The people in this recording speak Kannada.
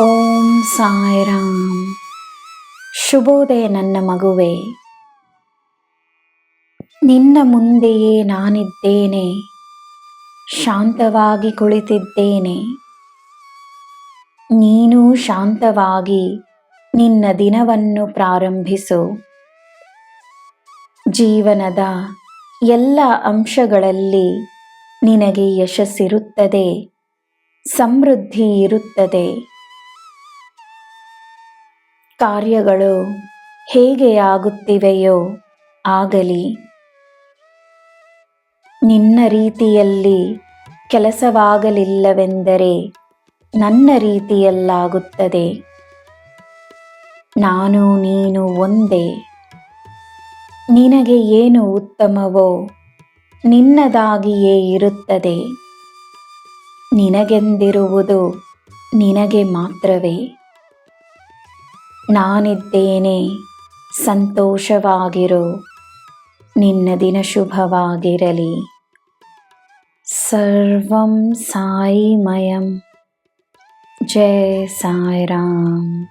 ಓಂ ಸಾಯಿರಾಮ್. ಶುಭೋದಯ ನನ್ನ ಮಗುವೆ. ನಿನ್ನ ಮುಂದೆಯೇ ನಾನಿದ್ದೇನೆ, ಶಾಂತವಾಗಿ ಕುಳಿತಿದ್ದೇನೆ. ನೀನು ಶಾಂತವಾಗಿ ನಿನ್ನ ದಿನವನ್ನು ಪ್ರಾರಂಭಿಸು. ಜೀವನದ ಎಲ್ಲ ಅಂಶಗಳಲ್ಲಿ ನಿನಗೆ ಯಶಸ್ಸಿರುತ್ತದೆ, ಸಮೃದ್ಧಿ ಇರುತ್ತದೆ. ಕಾರ್ಯಗಳು ಹೇಗೆ ಆಗುತ್ತಿವೆಯೋ ಆಗಲಿ. ನಿನ್ನ ರೀತಿಯಲ್ಲಿ ಕೆಲಸವಾಗಲಿಲ್ಲವೆಂದರೆ ನನ್ನ ರೀತಿಯಲ್ಲಾಗುತ್ತದೆ. ನಾನು ನೀನು ಒಂದೇ. ನಿನಗೆ ಏನು ಉತ್ತಮವೋ ನಿನ್ನದಾಗಿಯೇ ಇರುತ್ತದೆ. ನಿನಗೆಂದಿರುವುದು ನಿನಗೆ ಮಾತ್ರವೇ. ನಾನಿದ್ದೇನೆ, ಸಂತೋಷವಾಗಿರು. ನಿನ್ನ ದಿನ ಶುಭವಾಗಿರಲಿ. ಸರ್ವಂ ಸಾಯಿಮಯಂ. ಜೈ ಸಾಯಿರಾಮ್.